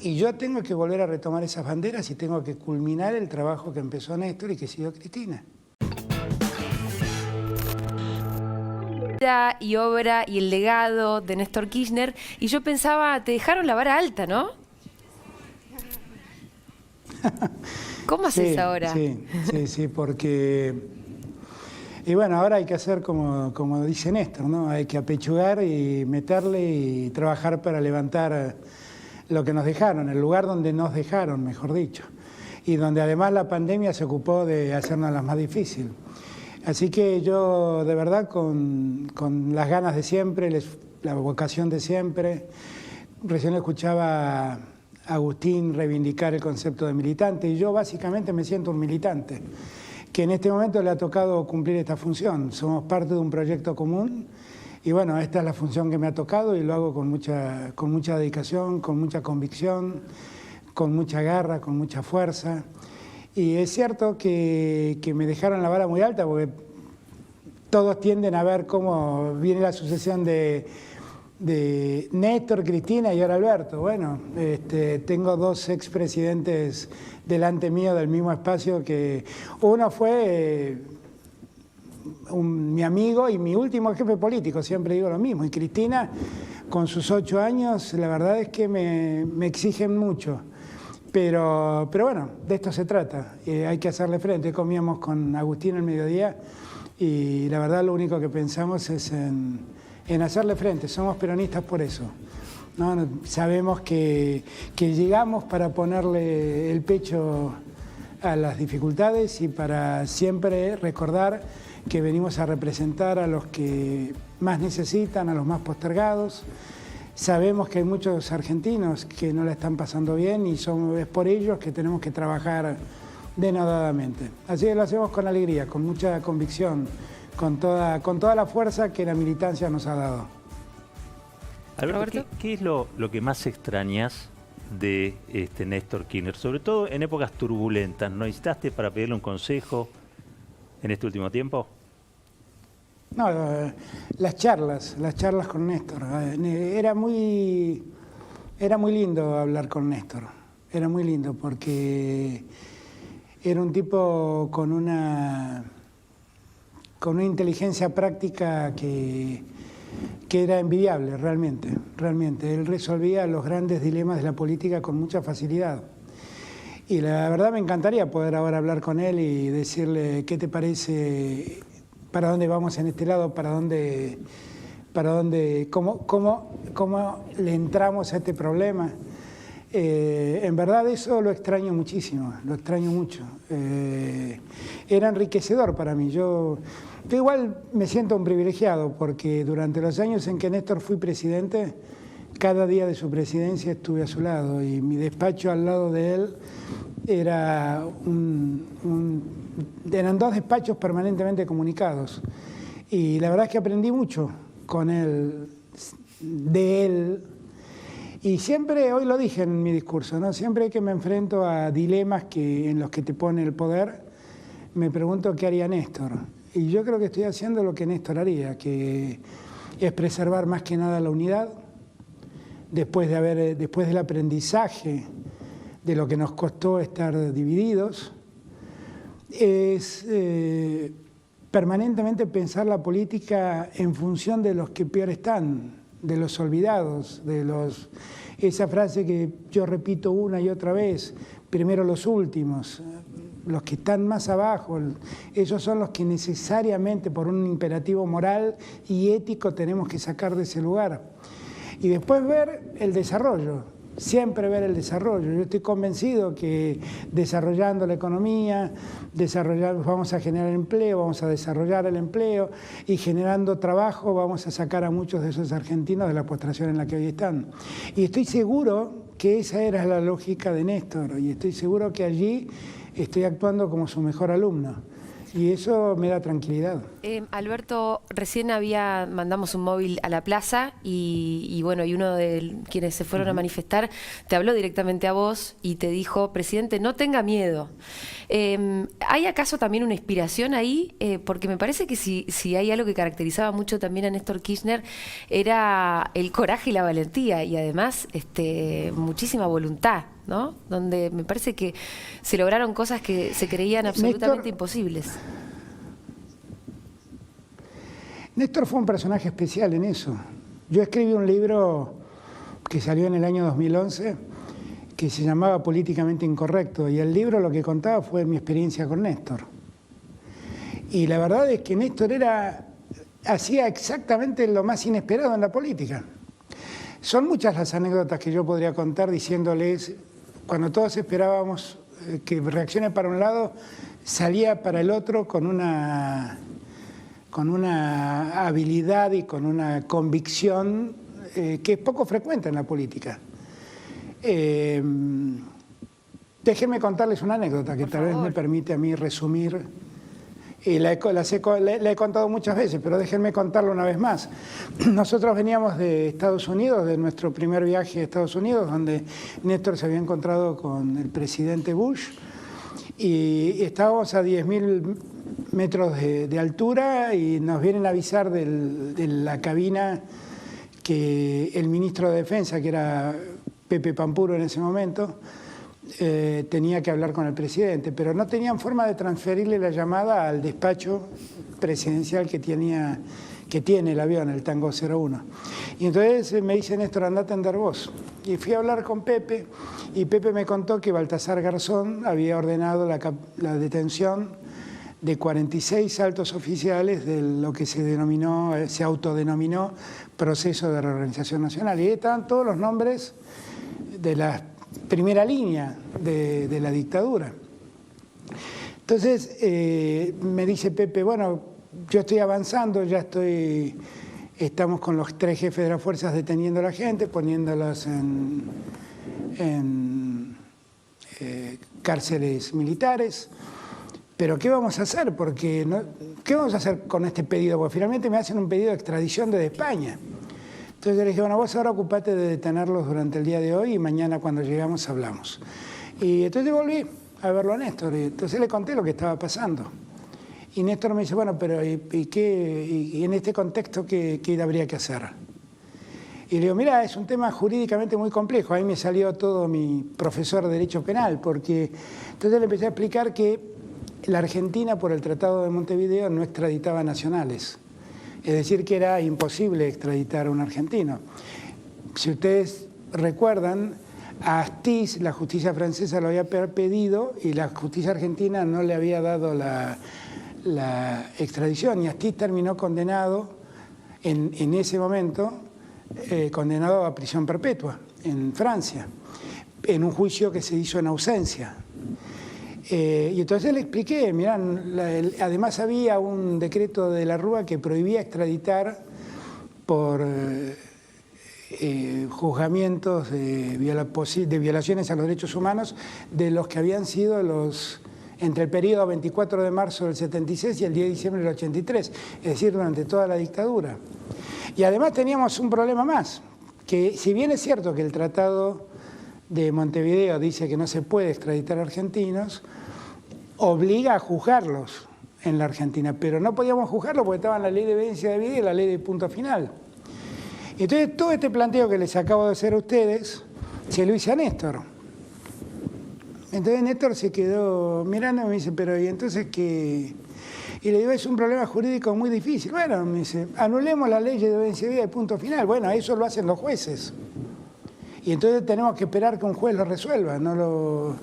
Y yo tengo que volver a retomar esas banderas y tengo que culminar el trabajo que empezó Néstor y que siguió Cristina. Y obra y el legado de Néstor Kirchner, y yo pensaba, te dejaron la vara alta, ¿no? ¿Cómo haces ahora? Sí, porque... Y bueno, ahora hay que hacer como dice Néstor, ¿no? Hay que apechugar y meterle y trabajar para levantar lo que nos dejaron, el lugar donde nos dejaron, mejor dicho. Y donde además la pandemia se ocupó de hacernos las más difícil. Así que yo, de verdad, con las ganas de siempre, la vocación de siempre, recién escuchaba a Agustín reivindicar el concepto de militante, y yo básicamente me siento un militante, que en este momento le ha tocado cumplir esta función. Somos parte de un proyecto común, y bueno, esta es la función que me ha tocado, y lo hago con mucha dedicación, con mucha convicción, con mucha garra, con mucha fuerza. Y es cierto que me dejaron la vara muy alta, porque todos tienden a ver cómo viene la sucesión de Néstor, Cristina y ahora Alberto. Bueno, tengo dos expresidentes delante mío del mismo espacio, que uno fue mi amigo y mi último jefe político, siempre digo lo mismo, y Cristina, con sus 8 años, la verdad es que me exigen mucho. Pero bueno, de esto se trata, hay que hacerle frente. Comíamos con Agustín el mediodía y la verdad lo único que pensamos es en hacerle frente. Somos peronistas por eso, ¿no? Sabemos que llegamos para ponerle el pecho a las dificultades y para siempre recordar que venimos a representar a los que más necesitan, a los más postergados. Sabemos que hay muchos argentinos que no la están pasando bien y es por ellos que tenemos que trabajar denodadamente. Así que lo hacemos con alegría, con mucha convicción, con toda la fuerza que la militancia nos ha dado. Alberto, ¿qué es lo que más extrañas de Néstor Kirchner? Sobre todo en épocas turbulentas. ¿No necesitaste para pedirle un consejo en este último tiempo? No, las charlas con Néstor. Era muy lindo hablar con Néstor. Era muy lindo porque era un tipo con una inteligencia práctica que era envidiable, realmente. Él resolvía los grandes dilemas de la política con mucha facilidad. Y la verdad me encantaría poder ahora hablar con él y decirle qué te parece, para dónde vamos en este lado, cómo le entramos a este problema. En verdad eso lo extraño muchísimo, lo extraño mucho. Era enriquecedor para mí. Yo igual me siento un privilegiado porque durante los años en que Néstor fui presidente, cada día de su presidencia estuve a su lado y mi despacho al lado de él eran 2 despachos permanentemente comunicados. Y la verdad es que aprendí mucho con él, de él. Y siempre, hoy lo dije en mi discurso, ¿no? Siempre que me enfrento a dilemas en los que te pone el poder, me pregunto qué haría Néstor. Y yo creo que estoy haciendo lo que Néstor haría, que es preservar más que nada la unidad, después del aprendizaje de lo que nos costó estar divididos, es permanentemente pensar la política en función de los que peor están, de los olvidados, esa frase que yo repito una y otra vez, primero los últimos, los que están más abajo, esos son los que necesariamente por un imperativo moral y ético tenemos que sacar de ese lugar. Y después ver el desarrollo, siempre ver el desarrollo. Yo estoy convencido que desarrollando la economía, vamos a generar empleo, vamos a desarrollar el empleo y generando trabajo vamos a sacar a muchos de esos argentinos de la postración en la que hoy están. Y estoy seguro que esa era la lógica de Néstor y estoy seguro que allí estoy actuando como su mejor alumno. Y eso me da tranquilidad. Alberto, recién mandamos un móvil a la plaza y bueno, y uno de quienes se fueron a manifestar te habló directamente a vos y te dijo: presidente, no tenga miedo. ¿Hay acaso también una inspiración ahí? Porque me parece que si hay algo que caracterizaba mucho también a Néstor Kirchner era el coraje y la valentía, y además muchísima voluntad, ¿no? Donde me parece que se lograron cosas que se creían absolutamente imposibles. Néstor fue un personaje especial en eso. Yo escribí un libro que salió en el año 2011 que se llamaba Políticamente Incorrecto, y el libro lo que contaba fue mi experiencia con Néstor. Y la verdad es que Néstor hacía exactamente lo más inesperado en la política. Son muchas las anécdotas que yo podría contar diciéndoles, cuando todos esperábamos que reaccione para un lado, salía para el otro con una habilidad y con una convicción que es poco frecuente en la política. Déjenme contarles una anécdota que tal vez me permite a mí resumir, y la he contado muchas veces, pero déjenme contarlo una vez más. Nosotros veníamos de Estados Unidos, de nuestro primer viaje a Estados Unidos, donde Néstor se había encontrado con el presidente Bush, y estábamos a 10.000 metros de altura y nos vienen a avisar de la cabina que el ministro de Defensa, que era Pepe Pampuro en ese momento, tenía que hablar con el presidente, pero no tenían forma de transferirle la llamada al despacho presidencial que tiene el avión, el Tango 01. Y entonces me dice: Néstor, anda a atender vos. Y fui a hablar con Pepe, y Pepe me contó que Baltasar Garzón había ordenado la detención de 46 altos oficiales de lo que se autodenominó Proceso de Reorganización Nacional. Y ahí estaban todos los nombres de la primera línea de la dictadura. Entonces me dice Pepe: bueno, yo estoy avanzando, estamos con los 3 jefes de las fuerzas deteniendo a la gente, poniéndolas en cárceles militares. Pero ¿qué vamos a hacer? ¿Qué vamos a hacer con este pedido? Porque finalmente me hacen un pedido de extradición desde España. Entonces yo le dije: bueno, vos ahora ocupate de detenerlos durante el día de hoy y mañana cuando llegamos hablamos. Y entonces volví a verlo a Néstor, y entonces le conté lo que estaba pasando. Y Néstor me dice: bueno, pero ¿y en este contexto qué habría que hacer? Y le digo: mira, es un tema jurídicamente muy complejo. Ahí me salió todo mi profesor de Derecho Penal, porque entonces le empecé a explicar que la Argentina, por el Tratado de Montevideo, no extraditaba nacionales. Es decir, que era imposible extraditar a un argentino. Si ustedes recuerdan, a Astiz la justicia francesa lo había pedido y la justicia argentina no le había dado la extradición, y Astiz terminó condenado en ese momento, condenado a prisión perpetua en Francia, en un juicio que se hizo en ausencia. Y entonces le expliqué: mirá, además había un decreto de la Rúa que prohibía extraditar por juzgamientos de violaciones a los derechos humanos de los que habían sido entre el periodo 24 de marzo del 76 y el 10 de diciembre del 83, es decir, durante toda la dictadura. Y además teníamos un problema más, que si bien es cierto que el Tratado de Montevideo dice que no se puede extraditar a argentinos, obliga a juzgarlos en la Argentina, pero no podíamos juzgarlos porque estaban la ley de evidencia de vida y la ley de punto final. Entonces todo este planteo que les acabo de hacer a ustedes se lo hice a Néstor. Entonces Néstor se quedó mirando y me dice: pero ¿y entonces qué? Y le digo: es un problema jurídico muy difícil. Bueno, me dice, anulemos la ley de evidencia de vida y punto final. Bueno, eso lo hacen los jueces. Y entonces tenemos que esperar que un juez lo resuelva, no,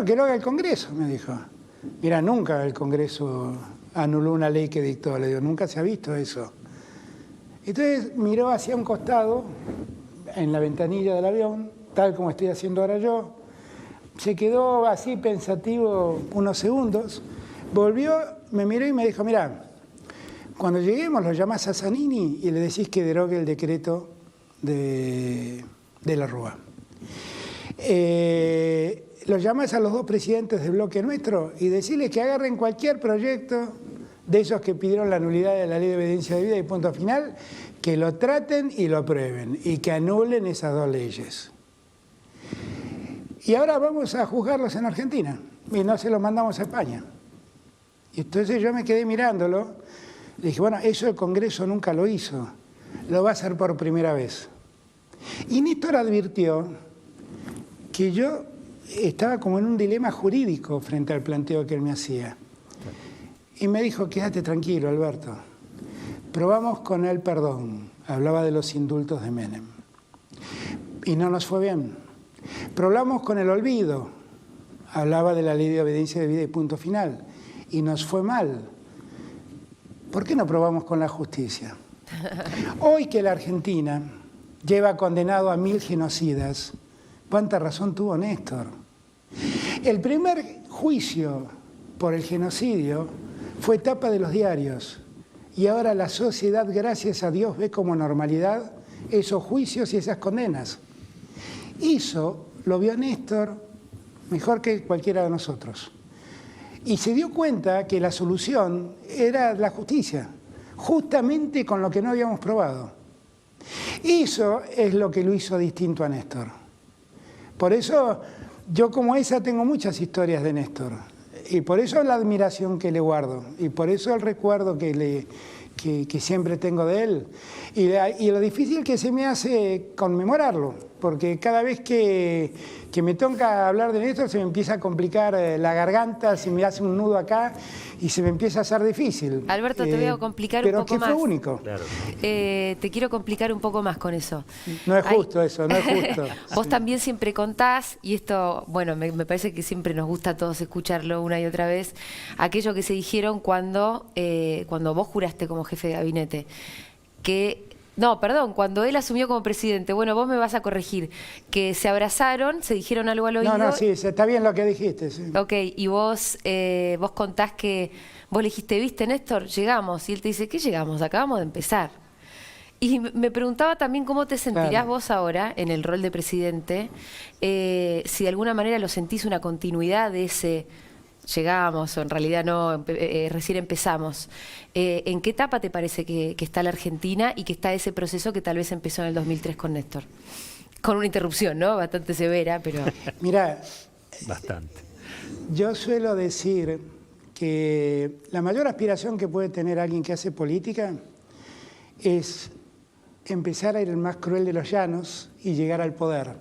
que lo haga el Congreso, me dijo. Mira, nunca el Congreso anuló una ley que dictó, le digo, nunca se ha visto eso. Entonces miró hacia un costado, en la ventanilla del avión, tal como estoy haciendo ahora yo, se quedó así pensativo unos segundos, volvió, me miró y me dijo: mira, cuando lleguemos lo llamás a Zanini y le decís que derogue el decreto de la Rúa. Los llamás a los dos presidentes del bloque nuestro y decirles que agarren cualquier proyecto de esos que pidieron la nulidad de la Ley de Obediencia Debida y punto final, que lo traten y lo aprueben y que anulen esas dos leyes. Y ahora vamos a juzgarlos en Argentina y no se los mandamos a España. Y entonces yo me quedé mirándolo, le dije, bueno, eso el Congreso nunca lo hizo, lo va a hacer por primera vez. Y Néstor advirtió que yo estaba como en un dilema jurídico frente al planteo que él me hacía. Y me dijo, quédate tranquilo, Alberto, probamos con el perdón, hablaba de los indultos de Menem, y no nos fue bien. Probamos con el olvido, hablaba de la Ley de Obediencia Debida y punto final, y nos fue mal. ¿Por qué no probamos con la justicia? Hoy que la Argentina lleva condenado a 1000 genocidas, ¿cuánta razón tuvo Néstor? El primer juicio por el genocidio fue tapa de los diarios y ahora la sociedad, gracias a Dios, ve como normalidad esos juicios y esas condenas. Eso lo vio Néstor mejor que cualquiera de nosotros. Y se dio cuenta que la solución era la justicia, justamente con lo que no habíamos probado. Eso es lo que lo hizo distinto a Néstor. Por eso yo como esa tengo muchas historias de Néstor. Y por eso la admiración que le guardo. Y por eso el recuerdo que siempre tengo de él. Y lo difícil que se me hace conmemorarlo. Porque cada vez que me toca hablar de Néstor se me empieza a complicar la garganta, se me hace un nudo acá y se me empieza a hacer difícil. Alberto, te voy a complicar un poco más. Pero que fue único. Claro. Te quiero complicar un poco más con eso. No es justo eso, no es justo. Vos también siempre contás, y esto, bueno, me parece que siempre nos gusta a todos escucharlo una y otra vez, aquello que se dijeron cuando vos juraste como jefe de gabinete, cuando él asumió como presidente, bueno, vos me vas a corregir, que se abrazaron, se dijeron algo al oído. No, sí, está bien lo que dijiste. Sí. Ok, y vos contás que vos le dijiste, ¿viste, Néstor? Llegamos. Y él te dice, ¿qué llegamos? Acabamos de empezar. Y me preguntaba también cómo te sentirás vos ahora en el rol de presidente, si de alguna manera lo sentís una continuidad de ese llegamos, o en realidad no, recién empezamos. ¿En qué etapa te parece que está la Argentina y que está ese proceso que tal vez empezó en el 2003 con Néstor? Con una interrupción, ¿no? Bastante severa, pero... Mirá, bastante. Yo suelo decir que la mayor aspiración que puede tener alguien que hace política es empezar a ir el más cruel de los llanos y llegar al poder.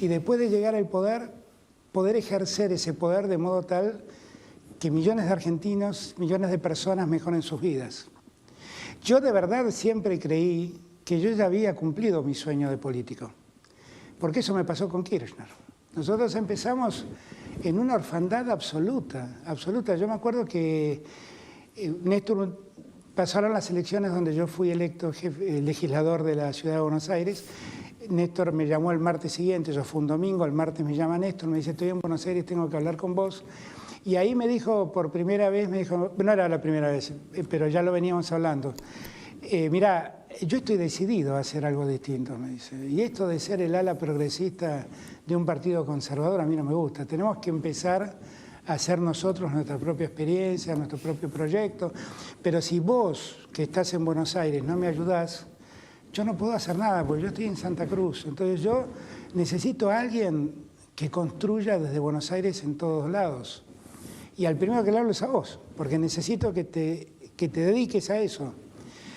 Y después de llegar al poder, poder ejercer ese poder de modo tal que millones de argentinos, millones de personas mejoren sus vidas. Yo de verdad siempre creí que yo ya había cumplido mi sueño de político, porque eso me pasó con Kirchner. Nosotros empezamos en una orfandad absoluta, absoluta. Yo me acuerdo que Néstor, pasaron las elecciones donde yo fui electo legislador de la Ciudad de Buenos Aires. Néstor me llamó el martes siguiente, yo fue un domingo, el martes me llama Néstor, me dice, estoy en Buenos Aires, tengo que hablar con vos. Y ahí me dijo, por primera vez, me dijo, no era la primera vez, pero ya lo veníamos hablando. Mirá, yo estoy decidido a hacer algo distinto, me dice. Y esto de ser el ala progresista de un partido conservador a mí no me gusta. Tenemos que empezar a hacer nosotros nuestra propia experiencia, nuestro propio proyecto. Pero si vos, que estás en Buenos Aires, no me ayudás, yo no puedo hacer nada, porque yo estoy en Santa Cruz. Entonces yo necesito a alguien que construya desde Buenos Aires en todos lados. Y al primero que le hablo es a vos, porque necesito que te dediques a eso.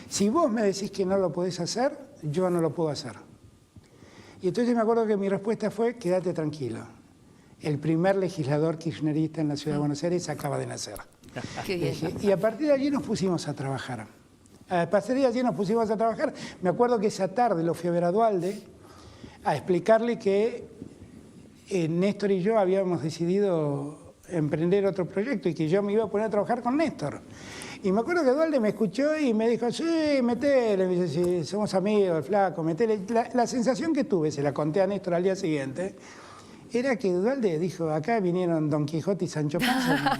Si vos me decís que no lo podés hacer, yo no lo puedo hacer. Y entonces me acuerdo que mi respuesta fue, quédate tranquilo. El primer legislador kirchnerista en la Ciudad de Buenos Aires acaba de nacer. Qué bien. Y a partir de allí nos pusimos a trabajar. A partir de allí nos pusimos a trabajar. Me acuerdo que esa tarde lo fui a ver a Duhalde a explicarle que Néstor y yo habíamos decidido emprender otro proyecto y que yo me iba a poner a trabajar con Néstor. Y me acuerdo que Duhalde me escuchó y me dijo, sí, metele, me dice, sí, somos amigos, el flaco, metele. La sensación que tuve, se la conté a Néstor al día siguiente, era que Duhalde dijo, acá vinieron Don Quijote y Sancho Panza,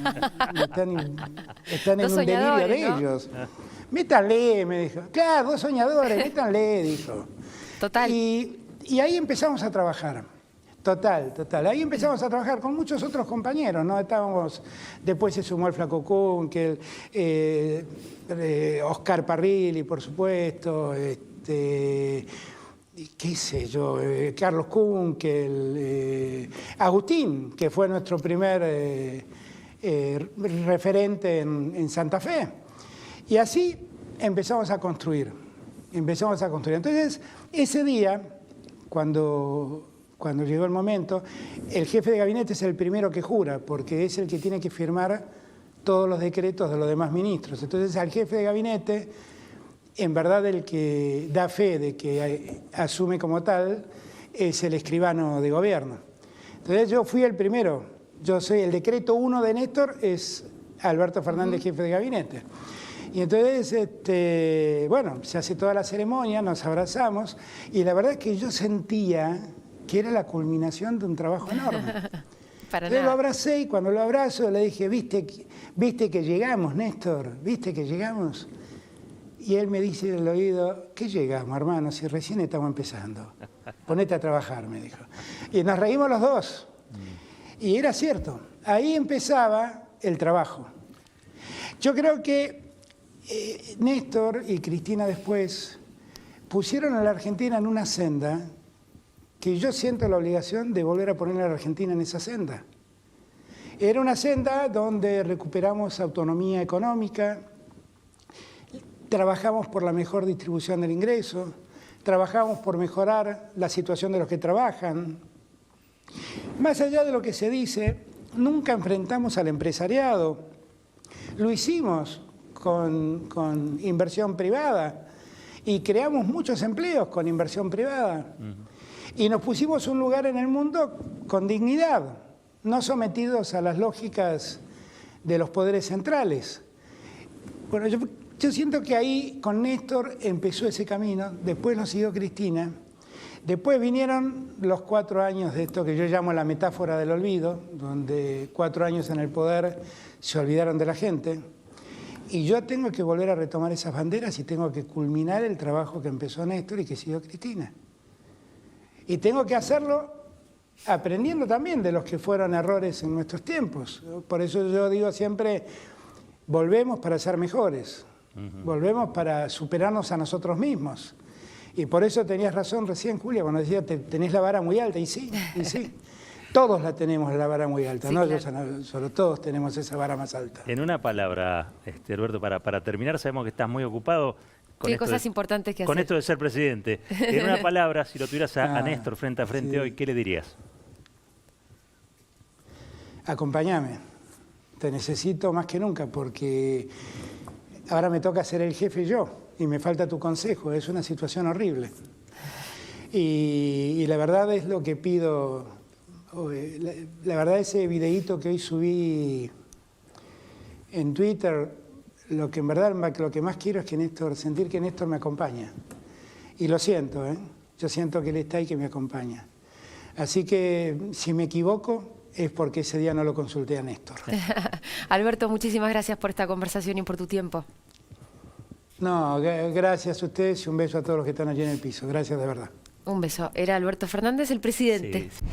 están en un delirio de ellos. Métanle, me dijo. Claro, 2 soñadores, métanle, dijo. Total. Y ahí empezamos a trabajar. Total, total. Ahí empezamos a trabajar con muchos otros compañeros, ¿no? Después se sumó el Flaco Kunkel, Oscar Parrilli, por supuesto, qué sé yo, Carlos Kunkel, Agustín, que fue nuestro primer referente en Santa Fe. Y así empezamos a construir. Entonces, ese día, cuando llegó el momento, el jefe de gabinete es el primero que jura, porque es el que tiene que firmar todos los decretos de los demás ministros. Entonces, al jefe de gabinete, en verdad el que da fe de que asume como tal, es el escribano de gobierno. Entonces, yo fui el primero. Yo soy el decreto 1 de Néstor, es Alberto Fernández, jefe de gabinete. Y entonces, bueno, se hace toda la ceremonia, nos abrazamos, y la verdad es que yo sentía que era la culminación de un trabajo enorme. Entonces lo abracé, y cuando lo abrazo le dije, ¿viste que llegamos, Néstor? ¿Viste que llegamos? Y él me dice en el oído, ¿qué llegamos, hermano? Si recién estamos empezando. Ponete a trabajar, me dijo. Y nos reímos los dos. Y era cierto, ahí empezaba el trabajo. Yo creo que Néstor y Cristina después pusieron a la Argentina en una senda que yo siento la obligación de volver a poner a la Argentina en esa senda. Era una senda donde recuperamos autonomía económica, trabajamos por la mejor distribución del ingreso, trabajamos por mejorar la situación de los que trabajan. Más allá de lo que se dice, nunca enfrentamos al empresariado. Lo hicimos con inversión privada y creamos muchos empleos con inversión privada. Y nos pusimos un lugar en el mundo con dignidad, no sometidos a las lógicas de los poderes centrales. Bueno, yo siento que ahí con Néstor empezó ese camino, después lo siguió Cristina, después vinieron los 4 años de esto que yo llamo la metáfora del olvido, donde 4 años en el poder se olvidaron de la gente, y yo tengo que volver a retomar esas banderas y tengo que culminar el trabajo que empezó Néstor y que siguió Cristina. Y tengo que hacerlo aprendiendo también de los que fueron errores en nuestros tiempos. Por eso yo digo siempre, volvemos para ser mejores, volvemos para superarnos a nosotros mismos. Y por eso tenías razón recién, Julia, cuando decía, tenés la vara muy alta, y sí. Todos la tenemos la vara muy alta, sí, no claro. Yo solo, todos tenemos esa vara más alta. En una palabra, Alberto, para terminar, sabemos que estás muy ocupado. Hay cosas importantes que hacer. Con esto de ser presidente. En una palabra, si lo tuvieras a Néstor frente a frente hoy, ¿qué le dirías? Acompáñame. Te necesito más que nunca porque ahora me toca ser el jefe yo y me falta tu consejo. Es una situación horrible. Y la verdad es lo que pido. La verdad, ese videíto que hoy subí en Twitter, lo que en verdad lo que más quiero es que sentir que Néstor me acompaña. Y lo siento, yo siento que él está y que me acompaña. Así que si me equivoco es porque ese día no lo consulté a Néstor. Alberto, muchísimas gracias por esta conversación y por tu tiempo. No, gracias a ustedes y un beso a todos los que están allí en el piso. Gracias de verdad. Un beso. Era Alberto Fernández, el presidente. Sí.